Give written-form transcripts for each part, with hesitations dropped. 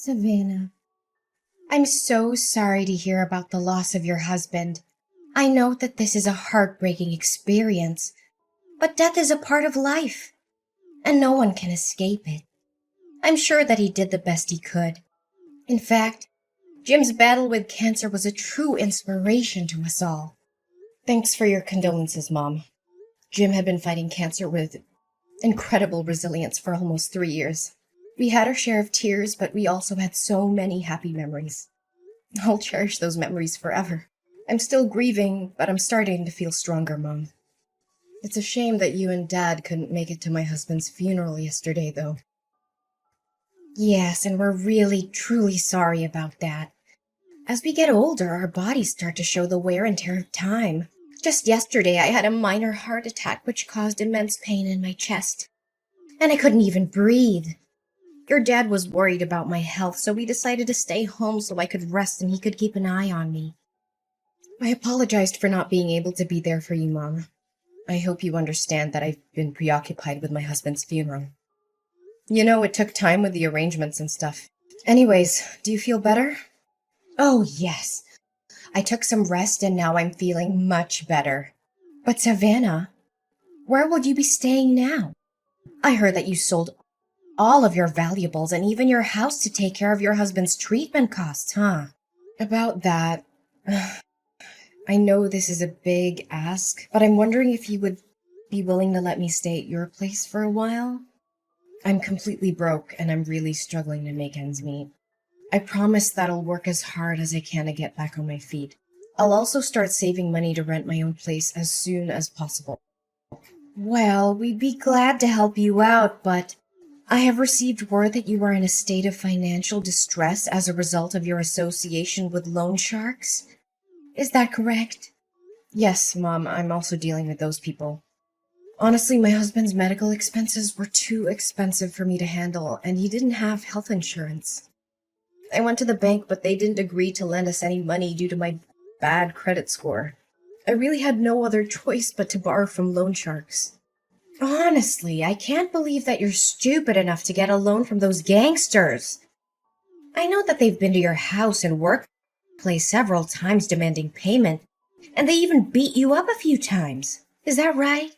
Savannah, I'm so sorry to hear about the loss of your husband. I know that this is a heartbreaking experience, but death is a part of life, and no one can escape it. I'm sure that he did the best he could. In fact, Jim's battle with cancer was a true inspiration to us all. Thanks for your condolences, Mom. Jim had been fighting cancer with incredible resilience for almost 3 years. We had our share of tears, but we also had so many happy memories. I'll cherish those memories forever. I'm still grieving, but I'm starting to feel stronger, Mom. It's a shame that you and Dad couldn't make it to my husband's funeral yesterday, though. Yes, and we're really, truly sorry about that. As we get older, our bodies start to show the wear and tear of time. Just yesterday, I had a minor heart attack which caused immense pain in my chest. And I couldn't even breathe. Your dad was worried about my health, so we decided to stay home so I could rest and he could keep an eye on me. I apologized for not being able to be there for you, Mom. I hope you understand that I've been preoccupied with my husband's funeral. You know, it took time with the arrangements and stuff. Anyways, do you feel better? Oh, yes. I took some rest and now I'm feeling much better. But Savannah, where will you be staying now? I heard that you sold all of your valuables and even your house to take care of your husband's treatment costs, huh? About that, I know this is a big ask, but I'm wondering if you would be willing to let me stay at your place for a while? I'm completely broke and I'm really struggling to make ends meet. I promise that I'll work as hard as I can to get back on my feet. I'll also start saving money to rent my own place as soon as possible. Well, we'd be glad to help you out, but I have received word that you are in a state of financial distress as a result of your association with loan sharks. Is that correct? Yes, Mom, I'm also dealing with those people. Honestly, my husband's medical expenses were too expensive for me to handle, and he didn't have health insurance. I went to the bank, but they didn't agree to lend us any money due to my bad credit score. I really had no other choice but to borrow from loan sharks. Honestly, I can't believe that you're stupid enough to get a loan from those gangsters. I know that they've been to your house and workplace several times demanding payment, and they even beat you up a few times. Is that right?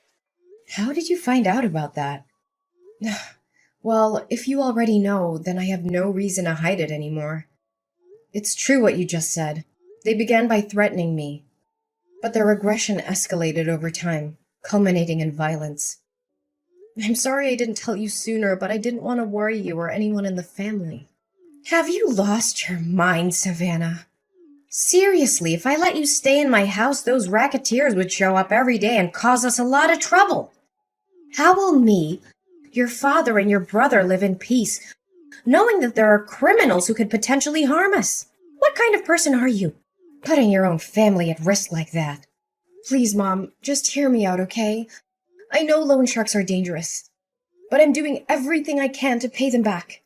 How did you find out about that? Well, if you already know, then I have no reason to hide it anymore. It's true what you just said. They began by threatening me, but their aggression escalated over time, culminating in violence. I'm sorry I didn't tell you sooner, but I didn't want to worry you or anyone in the family. Have you lost your mind, Savannah? Seriously, if I let you stay in my house, those racketeers would show up every day and cause us a lot of trouble. How will me, your father, and your brother live in peace, knowing that there are criminals who could potentially harm us? What kind of person are you, putting your own family at risk like that? Please, Mom, just hear me out, okay? I know loan sharks are dangerous, but I'm doing everything I can to pay them back.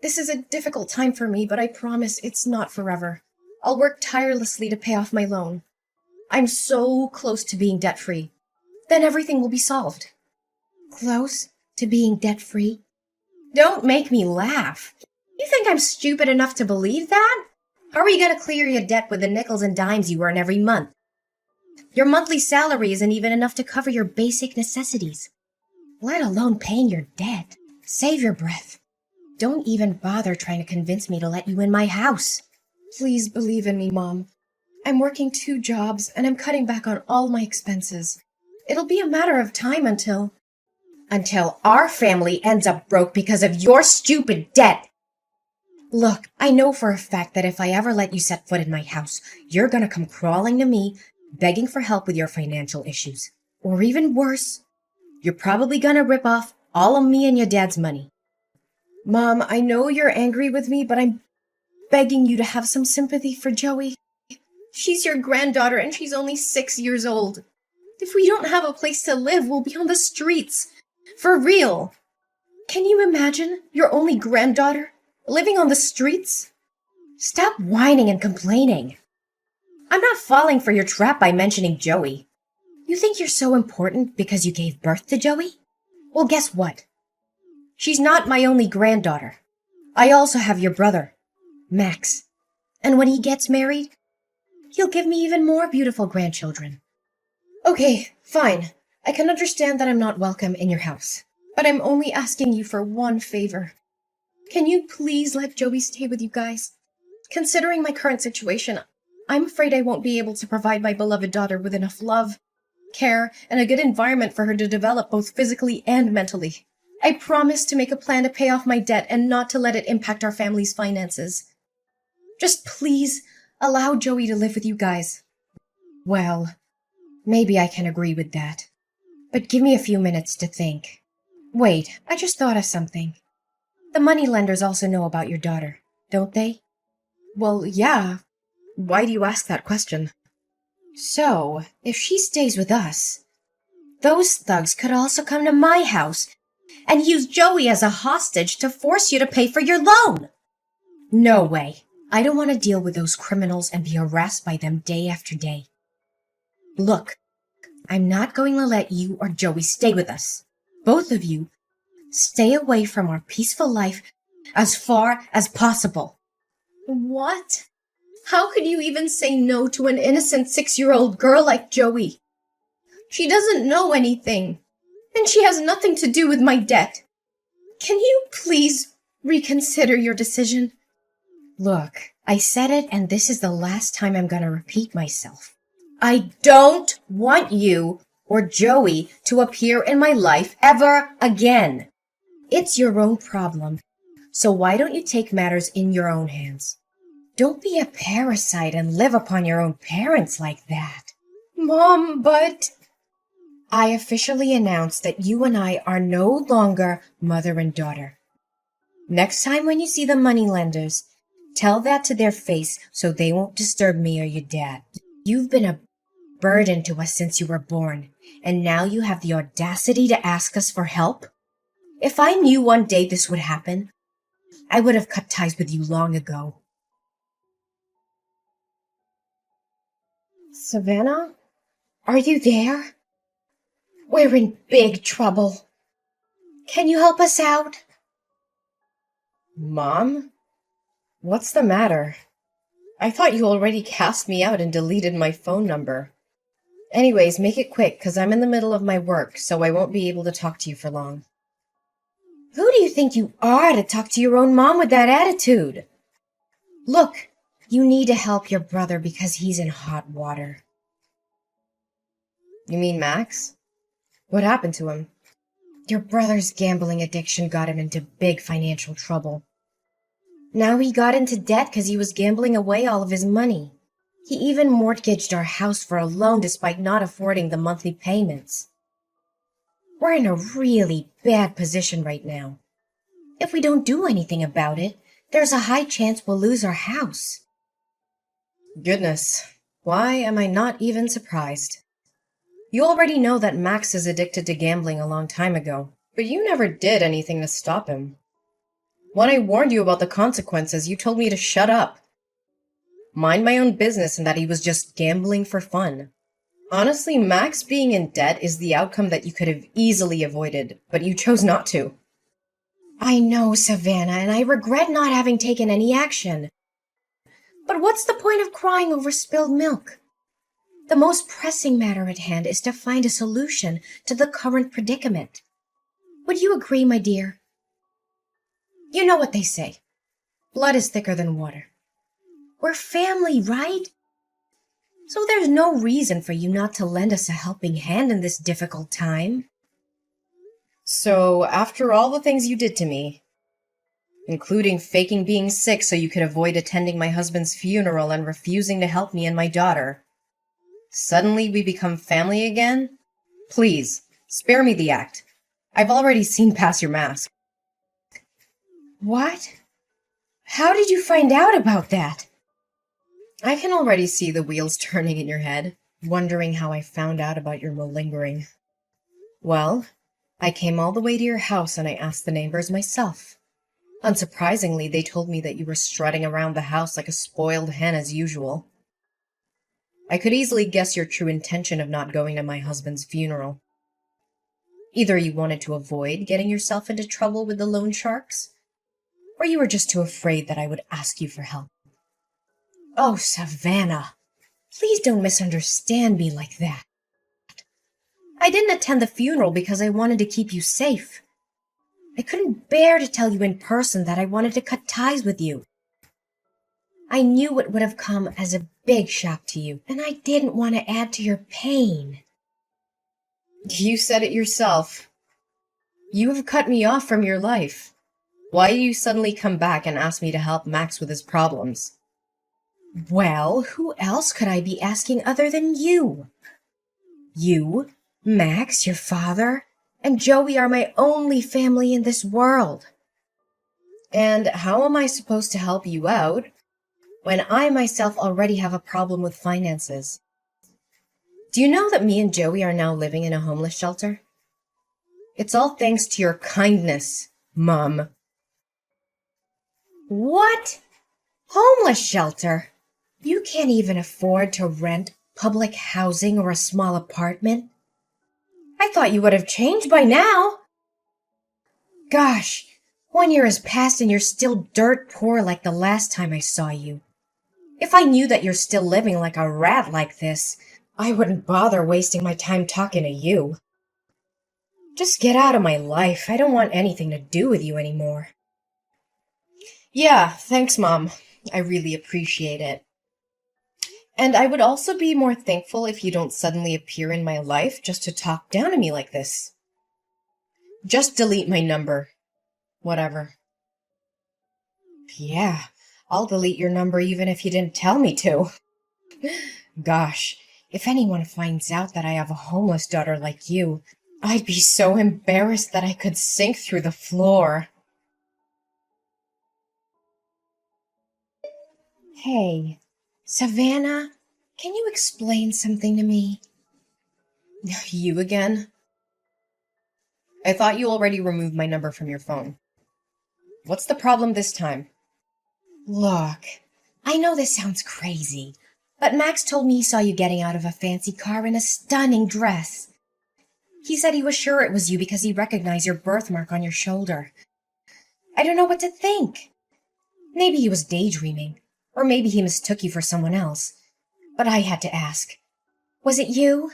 This is a difficult time for me, but I promise it's not forever. I'll work tirelessly to pay off my loan. I'm so close to being debt-free. Then everything will be solved. Close to being debt-free? Don't make me laugh. You think I'm stupid enough to believe that? How are you going to clear your debt with the nickels and dimes you earn every month? Your monthly salary isn't even enough to cover your basic necessities, let alone paying your debt. Save your breath. Don't even bother trying to convince me to let you in my house. Please believe in me, Mom. I'm working 2 jobs and I'm cutting back on all my expenses. It'll be a matter of time until our family ends up broke because of your stupid debt. Look, I know for a fact that if I ever let you set foot in my house, you're gonna come crawling to me, begging for help with your financial issues. Or even worse, you're probably gonna rip off all of me and your dad's money. Mom, I know you're angry with me, but I'm begging you to have some sympathy for Joey. She's your granddaughter and she's only 6 years old. If we don't have a place to live, we'll be on the streets. For real. Can you imagine your only granddaughter living on the streets? Stop whining and complaining. I'm not falling for your trap by mentioning Joey. You think you're so important because you gave birth to Joey? Well, guess what? She's not my only granddaughter. I also have your brother, Max. And when he gets married, he'll give me even more beautiful grandchildren. Okay, fine. I can understand that I'm not welcome in your house, but I'm only asking you for one favor. Can you please let Joey stay with you guys? Considering my current situation, I'm afraid I won't be able to provide my beloved daughter with enough love, care, and a good environment for her to develop both physically and mentally. I promise to make a plan to pay off my debt and not to let it impact our family's finances. Just please allow Joey to live with you guys. Well, maybe I can agree with that. But give me a few minutes to think. Wait, I just thought of something. The moneylenders also know about your daughter, don't they? Well, yeah. Why do you ask that question? So, if she stays with us, those thugs could also come to my house and use Joey as a hostage to force you to pay for your loan. No way. I don't want to deal with those criminals and be harassed by them day after day. Look, I'm not going to let you or Joey stay with us. Both of you, stay away from our peaceful life as far as possible. What? How could you even say no to an innocent 6-year-old girl like Joey? She doesn't know anything, and she has nothing to do with my debt. Can you please reconsider your decision? Look, I said it, and this is the last time I'm gonna repeat myself. I don't want you or Joey to appear in my life ever again. It's your own problem, so why don't you take matters in your own hands? Don't be a parasite and live upon your own parents like that. Mom, but... I officially announce that you and I are no longer mother and daughter. Next time when you see the moneylenders, tell that to their face so they won't disturb me or your dad. You've been a burden to us since you were born, and now you have the audacity to ask us for help? If I knew one day this would happen, I would have cut ties with you long ago. Savannah? Are you there? We're in big trouble. Can you help us out? Mom? What's the matter? I thought you already cast me out and deleted my phone number. Anyways, make it quick, 'cause I'm in the middle of my work, so I won't be able to talk to you for long. Who do you think you are to talk to your own mom with that attitude? Look, you need to help your brother because he's in hot water. You mean Max? What happened to him? Your brother's gambling addiction got him into big financial trouble. Now he got into debt because he was gambling away all of his money. He even mortgaged our house for a loan despite not affording the monthly payments. We're in a really bad position right now. If we don't do anything about it, there's a high chance we'll lose our house. Goodness, why am I not even surprised? You already know that Max is addicted to gambling a long time ago, but you never did anything to stop him. When I warned you about the consequences, you told me to shut up. Mind my own business and that he was just gambling for fun. Honestly, Max being in debt is the outcome that you could have easily avoided, but you chose not to. I know, Savannah, and I regret not having taken any action. But what's the point of crying over spilled milk? The most pressing matter at hand is to find a solution to the current predicament. Would you agree, my dear? You know what they say. Blood is thicker than water. We're family, right? So there's no reason for you not to lend us a helping hand in this difficult time. So, after all the things you did to me, including faking being sick so you could avoid attending my husband's funeral and refusing to help me and my daughter, suddenly we become family again? Please, spare me the act. I've already seen past your mask. What? How did you find out about that? I can already see the wheels turning in your head, wondering how I found out about your malingering. Well, I came all the way to your house and I asked the neighbors myself. Unsurprisingly, they told me that you were strutting around the house like a spoiled hen as usual. I could easily guess your true intention of not going to my husband's funeral. Either you wanted to avoid getting yourself into trouble with the loan sharks, Or you were just too afraid that I would ask you for help? Oh, Savannah, please don't misunderstand me like that. I didn't attend the funeral because I wanted to keep you safe. I couldn't bear to tell you in person that I wanted to cut ties with you. I knew it would have come as a big shock to you, and I didn't want to add to your pain. You said it yourself. You have cut me off from your life. Why do you suddenly come back and ask me to help Max with his problems? Well, who else could I be asking other than you? You, Max, your father, and Joey are my only family in this world. And how am I supposed to help you out when I myself already have a problem with finances? Do you know that me and Joey are now living in a homeless shelter? It's all thanks to your kindness, Mom. What? Homeless shelter? You can't even afford to rent public housing or a small apartment? I thought you would have changed by now. Gosh, 1 year has passed and you're still dirt poor like the last time I saw you. If I knew that you're still living like a rat like this, I wouldn't bother wasting my time talking to you. Just get out of my life. I don't want anything to do with you anymore. Yeah, thanks, Mom. I really appreciate it. And I would also be more thankful if you don't suddenly appear in my life just to talk down to me like this. Just delete my number. Whatever. Yeah, I'll delete your number even if you didn't tell me to. Gosh, if anyone finds out that I have a homeless daughter like you, I'd be so embarrassed that I could sink through the floor. Hey, Savannah, can you explain something to me? You again? I thought you already removed my number from your phone. What's the problem this time? Look, I know this sounds crazy, but Max told me he saw you getting out of a fancy car in a stunning dress. He said he was sure it was you because he recognized your birthmark on your shoulder. I don't know what to think. Maybe he was daydreaming, or maybe he mistook you for someone else. But I had to ask. Was it you?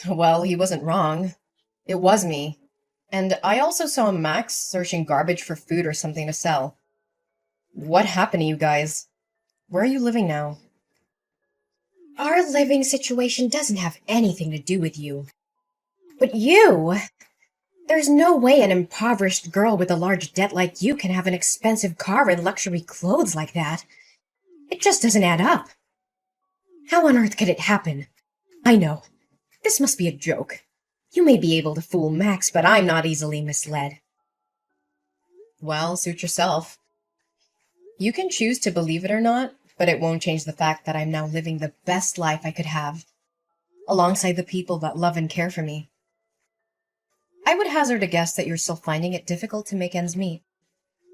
Well, he wasn't wrong. It was me. And I also saw Max searching garbage for food or something to sell. What happened to you guys? Where are you living now? Our living situation doesn't have anything to do with you. But you? There's no way an impoverished girl with a large debt like you can have an expensive car and luxury clothes like that. It just doesn't add up. How on earth could it happen? I know. This must be a joke. You may be able to fool Max, but I'm not easily misled. Well, suit yourself. You can choose to believe it or not, but it won't change the fact that I'm now living the best life I could have, alongside the people that love and care for me. I would hazard a guess that you're still finding it difficult to make ends meet.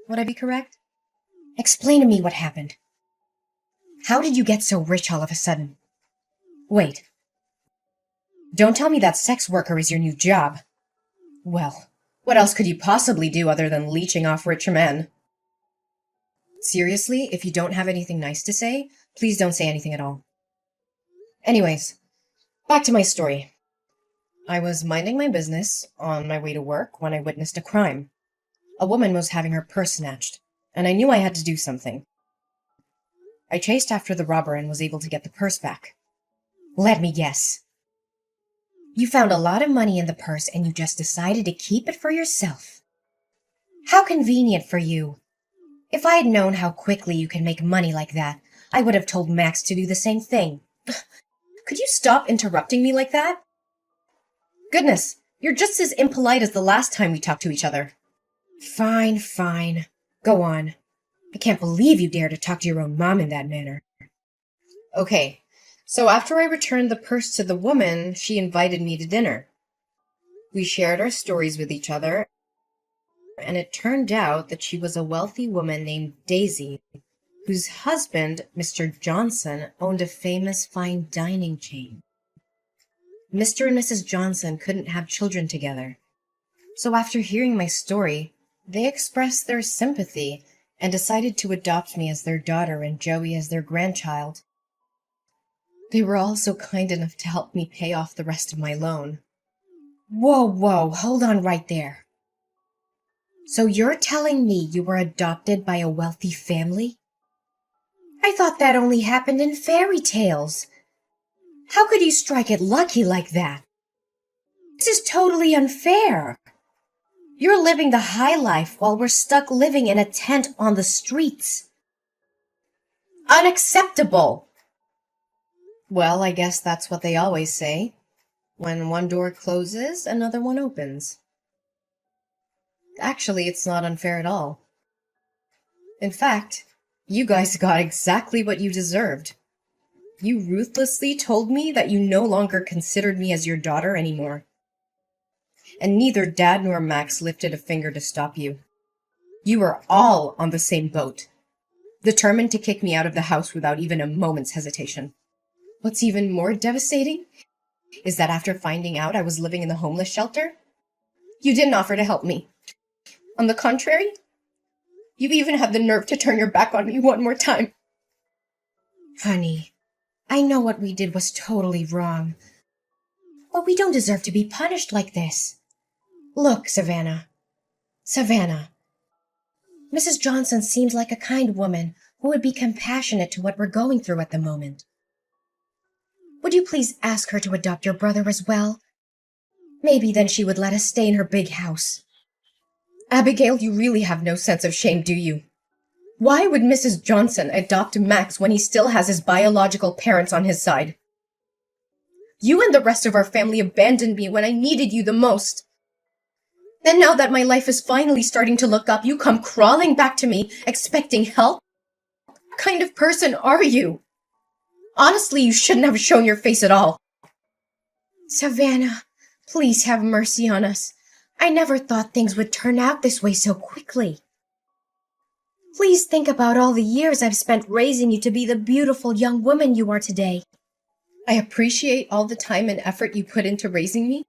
Would I be correct? Explain to me what happened. How did you get so rich all of a sudden? Wait. Don't tell me that sex worker is your new job. Well, what else could you possibly do other than leeching off rich men? Seriously, if you don't have anything nice to say, please don't say anything at all. Anyways, back to my story. I was minding my business on my way to work when I witnessed a crime. A woman was having her purse snatched, and I knew I had to do something. I chased after the robber and was able to get the purse back. Let me guess. You found a lot of money in the purse and you just decided to keep it for yourself. How convenient for you. If I had known how quickly you can make money like that, I would have told Max to do the same thing. Could you stop interrupting me like that? Goodness, you're just as impolite as the last time we talked to each other. Fine, fine. Go on. I can't believe you dare to talk to your own mom in that manner. Okay, so after I returned the purse to the woman, she invited me to dinner. We shared our stories with each other, and it turned out that she was a wealthy woman named Daisy, whose husband, Mr. Johnson, owned a famous fine dining chain. Mr. and Mrs. Johnson couldn't have children together. So after hearing my story, They expressed their sympathy and decided to adopt me as their daughter and Joey as their grandchild. They were also kind enough to help me pay off the rest of my loan. Whoa, hold on right there. So you're telling me you were adopted by a wealthy family? I thought that only happened in fairy tales. How could you strike it lucky like that? This is totally unfair. You're living the high life while we're stuck living in a tent on the streets. Unacceptable! Well, I guess that's what they always say. When one door closes, another one opens. Actually, it's not unfair at all. In fact, you guys got exactly what you deserved. You ruthlessly told me that you no longer considered me as your daughter anymore. And neither Dad nor Max lifted a finger to stop you. You were all on the same boat, determined to kick me out of the house without even a moment's hesitation. What's even more devastating is that after finding out I was living in the homeless shelter, you didn't offer to help me. On the contrary, you even had the nerve to turn your back on me one more time. Honey, I know what we did was totally wrong, but we don't deserve to be punished like this. Look, Savannah, Mrs. Johnson seems like a kind woman who would be compassionate to what we're going through at the moment. Would you please ask her to adopt your brother as well? Maybe then she would let us stay in her big house. Abigail, you really have no sense of shame, do you? Why would Mrs. Johnson adopt Max when he still has his biological parents on his side? You and the rest of our family abandoned me when I needed you the most. And now that my life is finally starting to look up, you come crawling back to me, expecting help? What kind of person are you? Honestly, you shouldn't have shown your face at all. Savannah, please have mercy on us. I never thought things would turn out this way so quickly. Please think about all the years I've spent raising you to be the beautiful young woman you are today. I appreciate all the time and effort you put into raising me,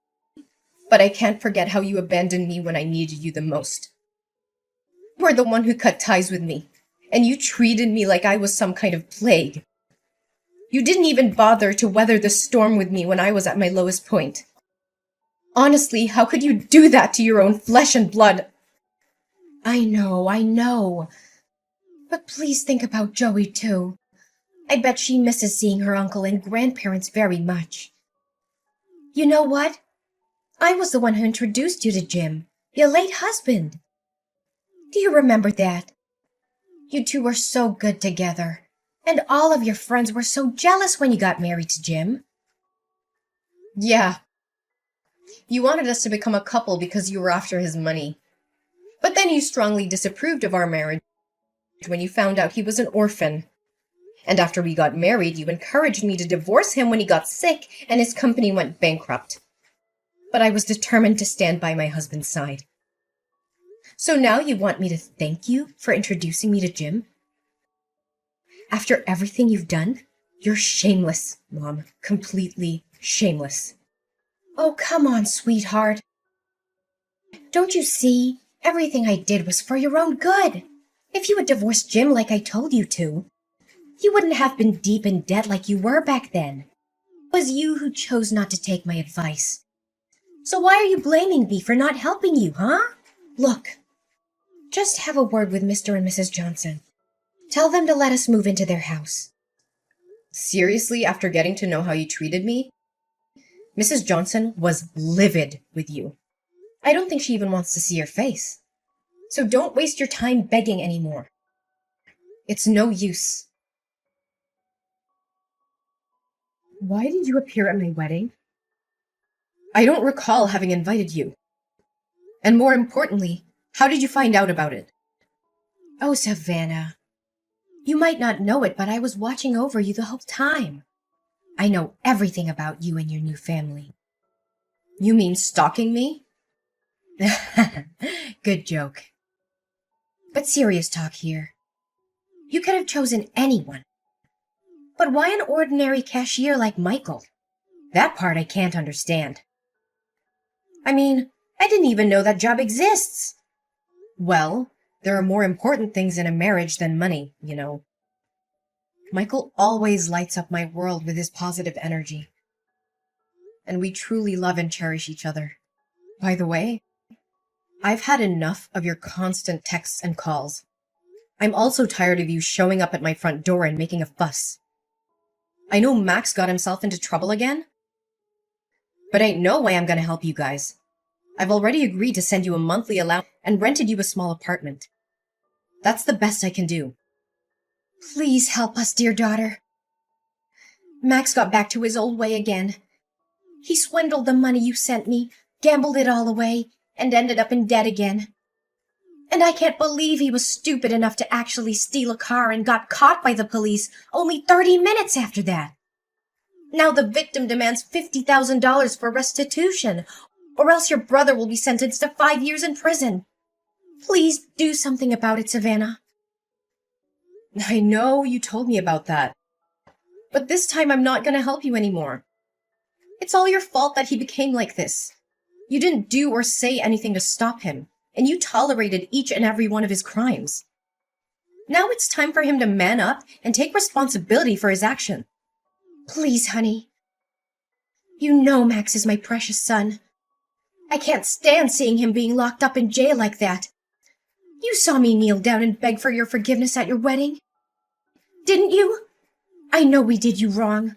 but I can't forget how you abandoned me when I needed you the most. You were the one who cut ties with me, and you treated me like I was some kind of plague. You didn't even bother to weather the storm with me when I was at my lowest point. Honestly, how could you do that to your own flesh and blood? I know. But please think about Joey, too. I bet she misses seeing her uncle and grandparents very much. You know what? I was the one who introduced you to Jim, your late husband. Do you remember that? You two were so good together, and all of your friends were so jealous when you got married to Jim. Yeah. You wanted us to become a couple because you were after his money. But then you strongly disapproved of our marriage when you found out he was an orphan. And after we got married, you encouraged me to divorce him when he got sick and his company went bankrupt. But I was determined to stand by my husband's side. So now you want me to thank you for introducing me to Jim? After everything you've done? You're shameless, Mom. Completely shameless. Oh, come on, sweetheart. Don't you see? Everything I did was for your own good. If you had divorced Jim like I told you to, you wouldn't have been deep in debt like you were back then. It was you who chose not to take my advice. So why are you blaming me for not helping you, huh? Look, just have a word with Mr. and Mrs. Johnson. Tell them to let us move into their house. Seriously, after getting to know how you treated me? Mrs. Johnson was livid with you. I don't think she even wants to see your face. So don't waste your time begging anymore. It's no use. Why did you appear at my wedding? I don't recall having invited you. And more importantly, how did you find out about it? Oh, Savannah. You might not know it, but I was watching over you the whole time. I know everything about you and your new family. You mean stalking me? Good joke. But serious talk here. You could have chosen anyone. But why an ordinary cashier like Michael? That part I can't understand. I mean, I didn't even know that job exists. Well, there are more important things in a marriage than money, you know. Michael always lights up my world with his positive energy, and we truly love and cherish each other. By the way, I've had enough of your constant texts and calls. I'm also tired of you showing up at my front door and making a fuss. I know Max got himself into trouble again, but ain't no way I'm gonna help you guys. I've already agreed to send you a monthly allowance and rented you a small apartment. That's the best I can do. Please help us, dear daughter. Max got back to his old way again. He swindled the money you sent me, gambled it all away, and ended up in debt again. And I can't believe he was stupid enough to actually steal a car and got caught by the police only 30 minutes after that. Now the victim demands $50,000 for restitution, or else your brother will be sentenced to 5 years in prison. Please do something about it, Savannah. I know you told me about that, but this time I'm not going to help you anymore. It's all your fault that he became like this. You didn't do or say anything to stop him, and you tolerated each and every one of his crimes. Now it's time for him to man up and take responsibility for his action. Please, honey. You know Max is my precious son. I can't stand seeing him being locked up in jail like that. You saw me kneel down and beg for your forgiveness at your wedding. Didn't you? I know we did you wrong.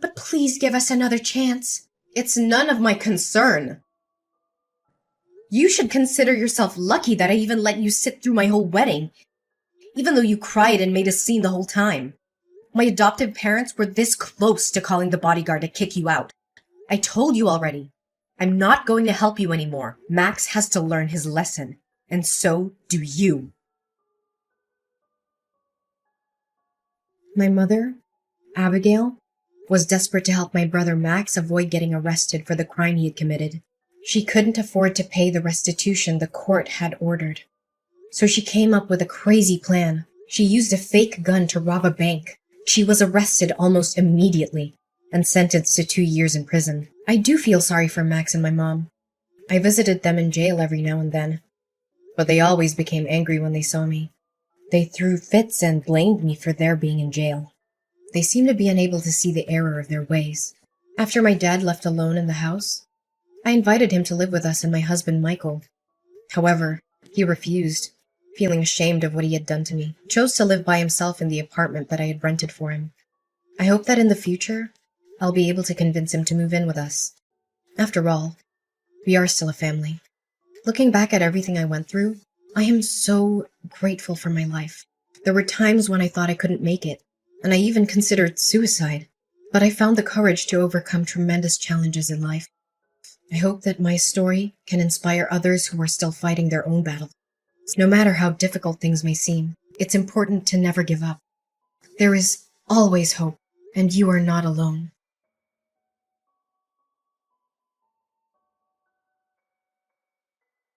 But please give us another chance. It's none of my concern. You should consider yourself lucky that I even let you sit through my whole wedding, even though you cried and made a scene the whole time. My adoptive parents were this close to calling the bodyguard to kick you out. I told you already. I'm not going to help you anymore. Max has to learn his lesson, and so do you. My mother, Abigail, was desperate to help my brother Max avoid getting arrested for the crime he had committed. She couldn't afford to pay the restitution the court had ordered. So she came up with a crazy plan. She used a fake gun to rob a bank. She was arrested almost immediately and sentenced to 2 years in prison. I do feel sorry for Max and my mom. I visited them in jail every now and then, but they always became angry when they saw me. They threw fits and blamed me for their being in jail. They seemed to be unable to see the error of their ways. After my dad left alone in the house, I invited him to live with us and my husband Michael. However, he refused, feeling ashamed of what he had done to me. He chose to live by himself in the apartment that I had rented for him. I hope that in the future, I'll be able to convince him to move in with us. After all, we are still a family. Looking back at everything I went through, I am so grateful for my life. There were times when I thought I couldn't make it, and I even considered suicide, but I found the courage to overcome tremendous challenges in life. I hope that my story can inspire others who are still fighting their own battles. No matter how difficult things may seem, it's important to never give up. There is always hope, and you are not alone.